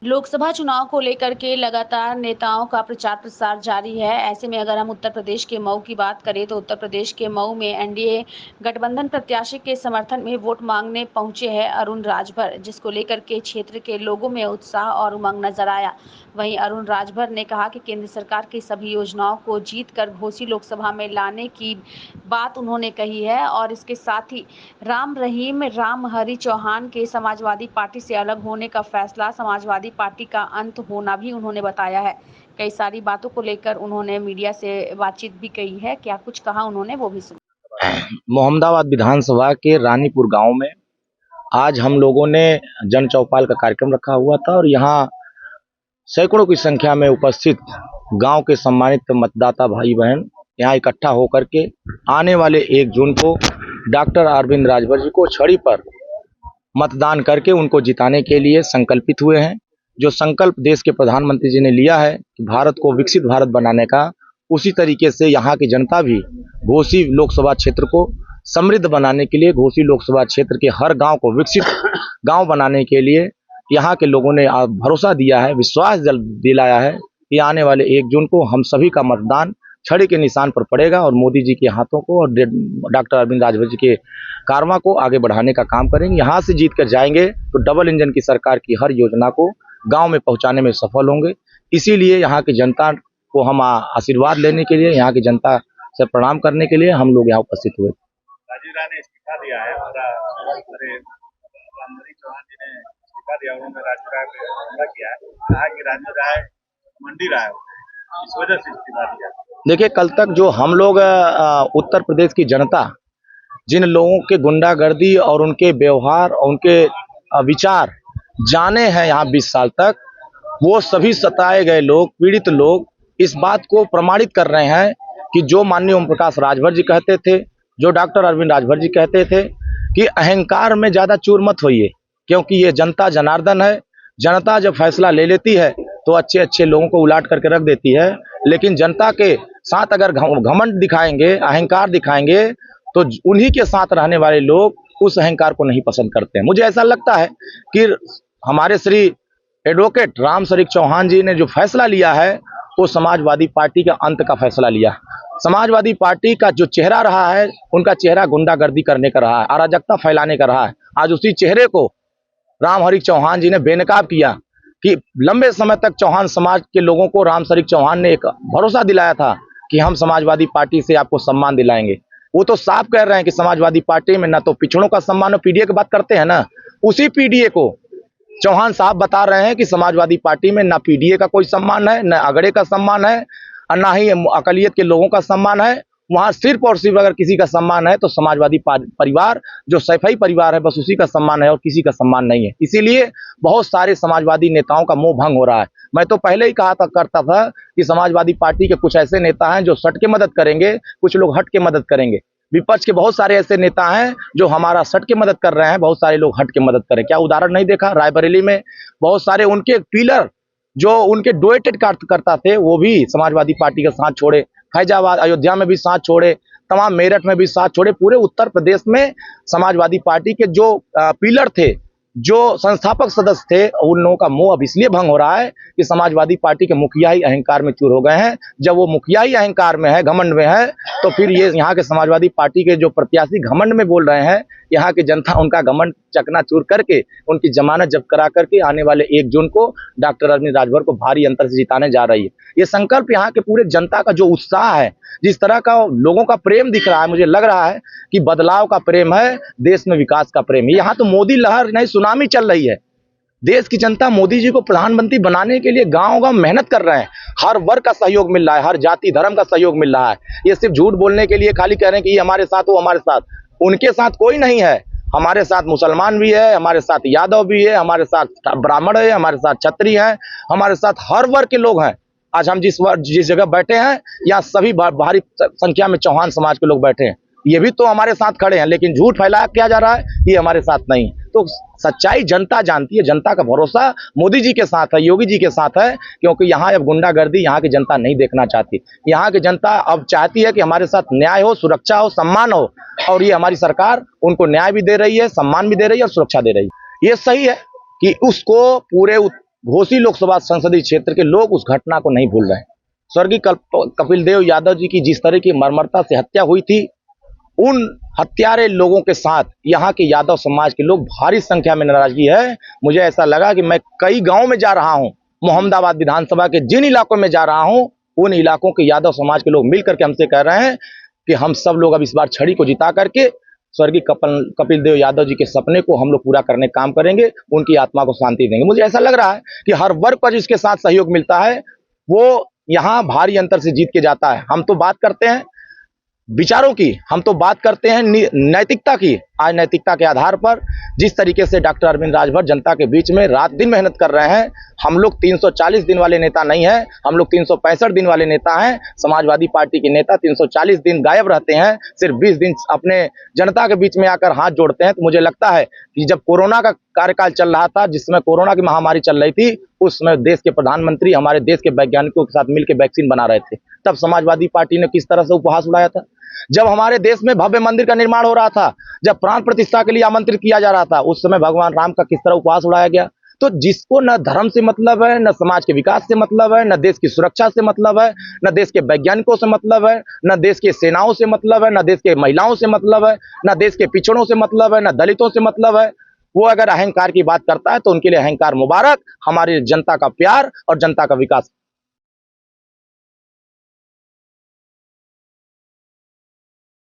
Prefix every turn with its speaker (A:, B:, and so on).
A: लोकसभा चुनाव को लेकर के लगातार नेताओं का प्रचार प्रसार जारी है। ऐसे में अगर हम उत्तर प्रदेश के मऊ की बात करें तो उत्तर प्रदेश के मऊ में एनडीए गठबंधन प्रत्याशी के समर्थन में वोट मांगने पहुंचे हैं अरुण राजभर, जिसको लेकर के क्षेत्र के लोगों में उत्साह और उमंग नजर आया। वहीं अरुण राजभर ने कहा कि केंद्र सरकार की सभी योजनाओं को जीतकर घोसी लोकसभा में लाने की बात उन्होंने कही है और इसके साथ ही राम रहीम राम हरि चौहान के समाजवादी पार्टी से अलग होने का फैसला समाजवादी पार्टी का अंत होना भी उन्होंने बताया है। कई सारी बातों को लेकर उन्होंने मीडिया से बातचीत भी की है। क्या कुछ कहा उन्होंने वो भी सुनो।
B: मोहम्मदाबाद विधानसभा के रानीपुर गांव में आज हम लोगों ने जन चौपाल का कार्यक्रम रखा हुआ था और यहाँ सैकड़ों की संख्या में उपस्थित गांव के सम्मानित मतदाता भाई बहन यहाँ इकट्ठा होकर के आने वाले 1 जून को डॉक्टर अरविंद राजभर जी को छड़ी पर मतदान करके उनको जिताने के लिए संकल्पित हुए हैं। जो संकल्प देश के प्रधानमंत्री जी ने लिया है कि भारत को विकसित भारत बनाने का, उसी तरीके से यहाँ की जनता भी घोसी लोकसभा क्षेत्र को समृद्ध बनाने के लिए, घोसी लोकसभा क्षेत्र के हर गांव को विकसित गांव बनाने के लिए यहाँ के लोगों ने भरोसा दिया है, विश्वास दिलाया है कि आने वाले 1 जून को हम सभी का मतदान छड़ी के निशान पर पड़ेगा और मोदी जी के हाथों को और डॉक्टर अरविंद राजभर जी के कारवां को आगे बढ़ाने का काम करेंगे। यहाँ से जीत कर जाएंगे तो डबल इंजन की सरकार की हर योजना को गांव में पहुंचाने में सफल होंगे। इसीलिए यहाँ की जनता को हम आशीर्वाद लेने के लिए, यहाँ की जनता से प्रणाम करने के लिए हम लोग यहाँ उपस्थित हुए।
C: राजीव राय ने इस्तीफा दिया है, चौहान जी ने इस्तीफा दिया, उन्होंने राजीव राय पे हमला किया है, कहा कि राजीव राय मंडी राय इस वजह से इस्तीफा दिया।
B: देखिए, कल तक जो हम लोग उत्तर प्रदेश की जनता जिन लोगों के गुंडागर्दी और उनके व्यवहार और उनके विचार जाने हैं यहाँ 20 साल तक, वो सभी सताए गए लोग, पीड़ित लोग इस बात को प्रमाणित कर रहे हैं कि जो माननीय ओम प्रकाश राजभर जी कहते थे, जो डॉक्टर अरविंद राजभर जी कहते थे कि अहंकार में ज्यादा चूर मत होइए, क्योंकि ये जनता जनार्दन है। जनता जब फैसला ले लेती है तो अच्छे अच्छे लोगों को उलाट करके रख देती है, लेकिन जनता के साथ अगर घमंड दिखाएंगे, अहंकार दिखाएंगे, तो उन्हीं के साथ रहने वाले लोग उस अहंकार को नहीं पसंद करते हैं। मुझे ऐसा लगता है कि हमारे श्री एडवोकेट राम शरीक चौहान जी ने जो फैसला लिया है वो समाजवादी पार्टी का अंत का फैसला लिया। समाजवादी पार्टी का जो चेहरा रहा है, उनका चेहरा गुंडागर्दी करने का रहा है, अराजकता फैलाने का रहा है। आज उसी चेहरे को राम हरीक चौहान जी ने बेनकाब किया कि लंबे समय तक चौहान समाज के लोगों को राम शरीक चौहान ने एक भरोसा दिलाया था कि हम समाजवादी पार्टी से आपको सम्मान दिलाएंगे। वो तो साफ कह रहे हैं कि समाजवादी पार्टी में ना तो पिछड़ों का सम्मान, और पीडीए की बात करते हैं ना, उसी पीडीए को चौहान साहब बता रहे हैं कि समाजवादी पार्टी में ना पीडीए का कोई सम्मान है, ना अगड़े का सम्मान है, और ना ही अकलियत के लोगों का सम्मान है। वहां सिर्फ और सिर्फ अगर किसी का सम्मान है तो समाजवादी परिवार, जो सैफई परिवार है, बस उसी का सम्मान है और किसी का सम्मान नहीं है। इसीलिए बहुत सारे समाजवादी नेताओं का मोह भंग हो रहा है। मैं तो पहले ही कहा करता था कि समाजवादी पार्टी के कुछ ऐसे नेता हैं जो सट के मदद करेंगे, कुछ लोग हट के मदद करेंगे। विपक्ष के बहुत सारे ऐसे नेता हैं जो हमारा सट के मदद कर रहे हैं, बहुत सारे लोग हट के मदद करें। क्या उदाहरण नहीं देखा रायबरेली में? बहुत सारे उनके पिलर जो उनके डोएटेड करता थे वो भी समाजवादी पार्टी का साथ छोड़े, फैजाबाद अयोध्या में भी साथ छोड़े, तमाम मेरठ में भी साथ छोड़े। पूरे उत्तर प्रदेश में समाजवादी पार्टी के जो पिलर थे, जो संस्थापक सदस्य थे, उन लोगों का मोह अब इसलिए भंग हो रहा है कि समाजवादी पार्टी के मुखिया ही अहंकार में चूर हो गए हैं। जब वो मुखिया ही अहंकार में है, घमंड में है, तो फिर ये यहाँ के समाजवादी पार्टी के जो प्रत्याशी घमंड में बोल रहे हैं, यहाँ की जनता उनका घमंड चकनाचूर करके उनकी जमानत जब्त करा करके आने वाले 1 जून को डॉक्टर अरविंद राजभर को भारी अंतर से जिताने जा रही है। ये संकल्प यहाँ के पूरे जनता का जो उत्साह है, जिस तरह का लोगों का प्रेम दिख रहा है, मुझे लग रहा है कि बदलाव का प्रेम है, देश में विकास का प्रेम है। यहाँ तो मोदी लहर नहीं, सुनामी चल रही है। देश की जनता मोदी जी को प्रधानमंत्री बनाने के लिए गांव-गांव मेहनत कर रहे हैं। हर वर्ग का सहयोग मिल रहा है, हर जाति धर्म का सहयोग मिल रहा है। ये सिर्फ झूठ बोलने के लिए खाली कह रहे हैं कि ये हमारे साथ, वो हमारे साथ। उनके साथ कोई नहीं है। हमारे साथ मुसलमान भी है, हमारे साथ यादव भी है, हमारे साथ ब्राह्मण है, हमारे साथ क्षत्रिय है, हमारे साथ हर वर्ग के लोग हैं। आज हम जिस जगह बैठे हैं, यहाँ सभी भारी संख्या में चौहान समाज के लोग बैठे हैं। ये भी तो हमारे साथ खड़े हैं, लेकिन झूठ फैलाया क्या जा रहा है, ये हमारे साथ नहीं है। तो सच्चाई जनता जानती है, जनता का भरोसा मोदी जी के साथ है, योगी जी के साथ है, क्योंकि यहाँ अब गुंडागर्दी यहाँ की जनता नहीं देखना चाहती। यहाँ की जनता अब चाहती है कि हमारे साथ न्याय हो, सुरक्षा हो, सम्मान हो, और ये हमारी सरकार उनको न्याय भी दे रही है, सम्मान भी दे रही है और सुरक्षा दे रही है। ये सही है कि उसको पूरे घोसी लोकसभा संसदीय क्षेत्र के लोग उस घटना को नहीं भूल रहे हैं। स्वर्गीय कपिल देव यादव जी की जिस तरह की मर्मरता से हत्या हुई थी, उन हत्यारे लोगों के साथ यहाँ के यादव समाज के लोग भारी संख्या में नाराजगी है। मुझे ऐसा लगा कि मैं कई गांव में जा रहा हूं, मोहम्मदाबाद विधानसभा के जिन इलाकों में जा रहा हूं, उन इलाकों के यादव समाज के लोग मिलकर के हमसे कह रहे हैं कि हम सब लोग अब इस बार छड़ी को जिता करके स्वर्गीय कपिल देव यादव जी के सपने को हम लोग पूरा करने का काम करेंगे, उनकी आत्मा को शांति देंगे। मुझे ऐसा लग रहा है कि हर वर्ग पर जिसके साथ सहयोग मिलता है वो यहाँ भारी अंतर से जीत के जाता है। हम तो बात करते हैं विचारों की, हम तो बात करते हैं नैतिकता की। आज नैतिकता के आधार पर जिस तरीके से डॉक्टर अरविंद राजभर जनता के बीच में रात दिन मेहनत कर रहे हैं, हम लोग 340 दिन वाले नेता नहीं हैं, हम लोग 365 दिन वाले नेता हैं। समाजवादी पार्टी के नेता 340 दिन गायब रहते हैं, सिर्फ 20 दिन अपने जनता के बीच में आकर हाथ जोड़ते हैं। तो मुझे लगता है कि जब कोरोना का कार्यकाल चल रहा था, जिस समय कोरोना की महामारी चल रही थी, उस समय देश के प्रधानमंत्री हमारे देश के वैज्ञानिकों के साथ मिलकर वैक्सीन बना रहे थे। तब समाजवादी पार्टी ने किस तरह से उपहास उड़ाया था। जब हमारे देश में भव्य मंदिर का निर्माण हो रहा था, जब प्राण प्रतिष्ठा के लिए आमंत्रित किया जा रहा था, उस समय भगवान राम का किस तरह उपहास उड़ाया गया। तो जिसको न धर्म से मतलब है, न समाज के विकास से मतलब है, न देश की सुरक्षा से मतलब है, न देश के वैज्ञानिकों से मतलब है, न देश के सेनाओं से मतलब है, न देश के महिलाओं से मतलब है, न देश के पिछड़ों से मतलब है, न दलितों से मतलब है, वो अगर अहंकार की बात करता है तो उनके लिए अहंकार मुबारक। हमारी जनता का प्यार और जनता का विकास